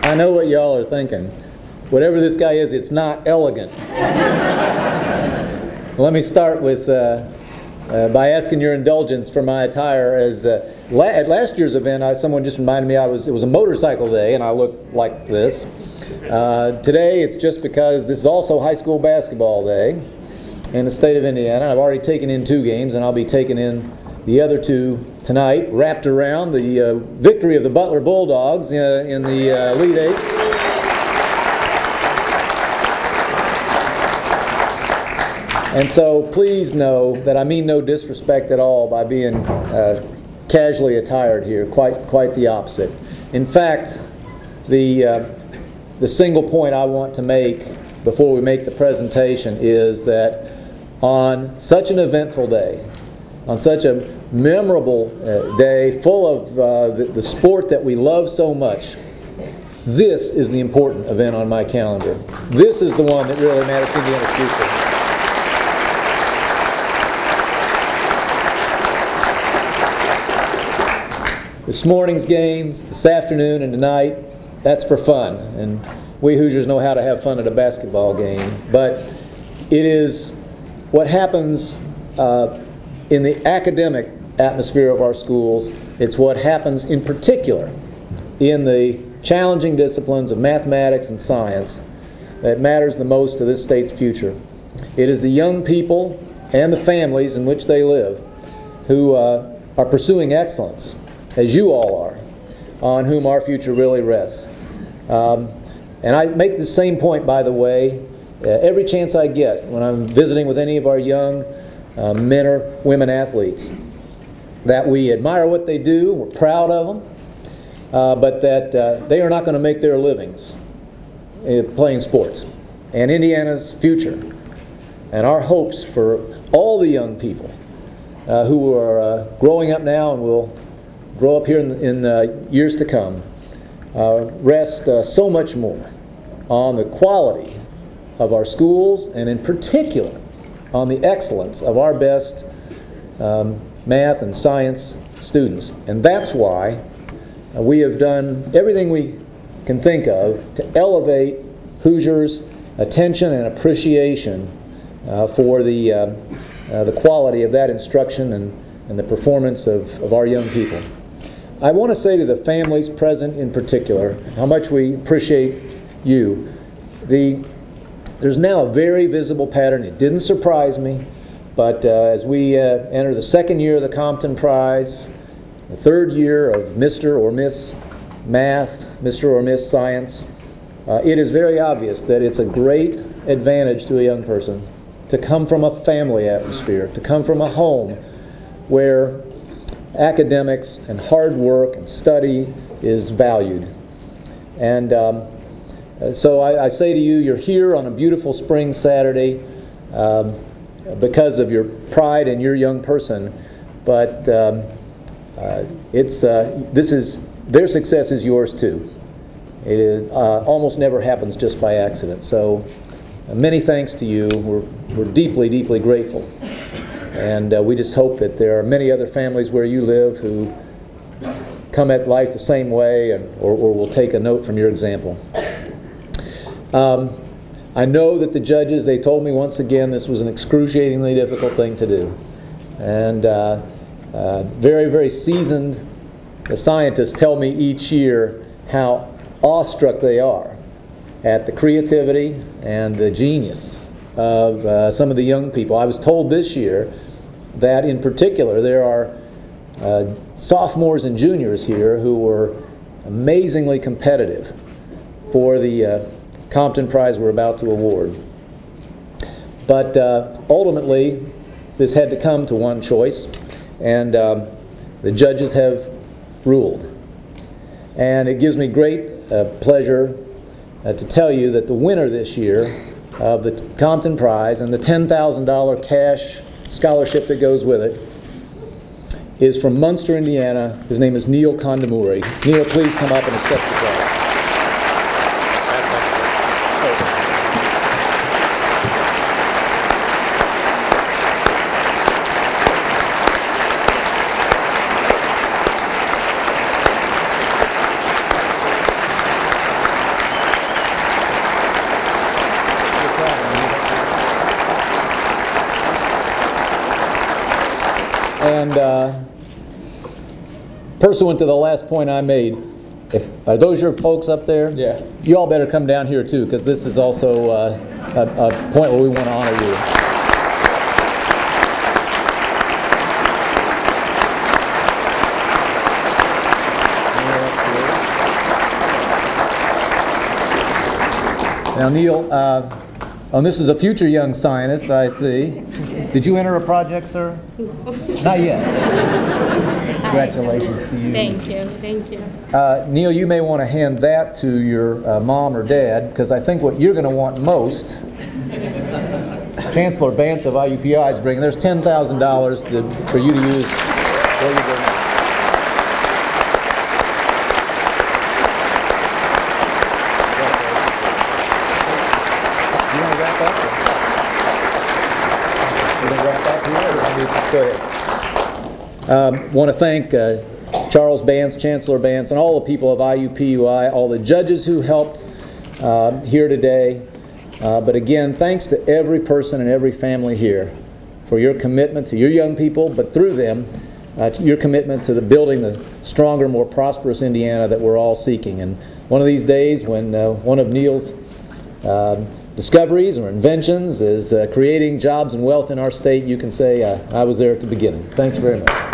I know what y'all are thinking. Whatever this guy is, it's not elegant. Let me start with by asking your indulgence for my attire. As at last year's event, someone just reminded me it was a motorcycle day, and I looked like this. Today, it's just because this is also high school basketball day in the state of Indiana. I've already taken in 2 games, and I'll be taking in the other 2 tonight, wrapped around the victory of the Butler Bulldogs in the Elite Eight. And so please know that I mean no disrespect at all by being casually attired here. Quite the opposite. In fact, the single point I want to make before we make the presentation is that on such an eventful day, on such a memorable day full of the sport that we love so much, this is the important event on my calendar. This is the one that really matters to Indiana's future. This morning's games, this afternoon and tonight, that's for fun. And we Hoosiers know how to have fun at a basketball game. But it is what happens in the academic atmosphere of our schools. It's what happens in particular in the challenging disciplines of mathematics and science that matters the most to this state's future. It is the young people and the families in which they live who are pursuing excellence, as you all are, on whom our future really rests. And I make the same point, by the way, every chance I get when I'm visiting with any of our young men or women athletes, that we admire what they do, we're proud of them, but that they are not going to make their livings playing sports. And Indiana's future and our hopes for all the young people who are growing up now and will grow up here in years to come, rest so much more on the quality of our schools and in particular on the excellence of our best math and science students. And that's why we have done everything we can think of to elevate Hoosiers' attention and appreciation for the quality of that instruction and the performance of our young people. I want to say to the families present in particular how much we appreciate you. There's now a very visible pattern. It didn't surprise me, but as we enter the 2nd year of the Compton Prize, the 3rd year of Mr. or Miss Math, Mr. or Miss Science, it is very obvious that it's a great advantage to a young person to come from a family atmosphere, to come from a home where academics and hard work and study is valued. And so I say to you, you're here on a beautiful spring Saturday because of your pride in your young person, but their success is yours too. It almost never happens just by accident. So many thanks to you. We're deeply, deeply grateful. And we just hope that there are many other families where you live who come at life the same way or will take a note from your example. I know that the judges, they told me once again this was an excruciatingly difficult thing to do. And very, very seasoned scientists tell me each year how awestruck they are at the creativity and the genius of some of the young people. I was told this year that in particular there are sophomores and juniors here who were amazingly competitive for the Compton Prize we're about to award. But ultimately this had to come to one choice, and the judges have ruled. And it gives me great pleasure to tell you that the winner this year of the Compton Prize and the $10,000 cash scholarship that goes with it is from Munster, Indiana. His name is Neil Kondamuri. Neil, please come up and accept the prize. And pursuant to the last point I made, are those your folks up there? Yeah. You all better come down here too, because this is also a point where we want to honor you. Now, Neil, and this is a future young scientist, I see. Did you enter a project, sir? Not yet. Congratulations to you. Thank you, thank you. Neil, you may want to hand that to your mom or dad, because I think what you're going to want most, Chancellor Vance of IUPI is bringing. There's $10,000 for you to use. There you go. You want to wrap up? You want to wrap up here? Go ahead. Want to thank Charles Vance, Chancellor Vance, and all the people of IUPUI, all the judges who helped here today. But again, thanks to every person and every family here for your commitment to your young people, but through them, to your commitment to building the stronger, more prosperous Indiana that we're all seeking. And one of these days, when one of Neil's discoveries or inventions is creating jobs and wealth in our state, you can say, I was there at the beginning. Thanks very much.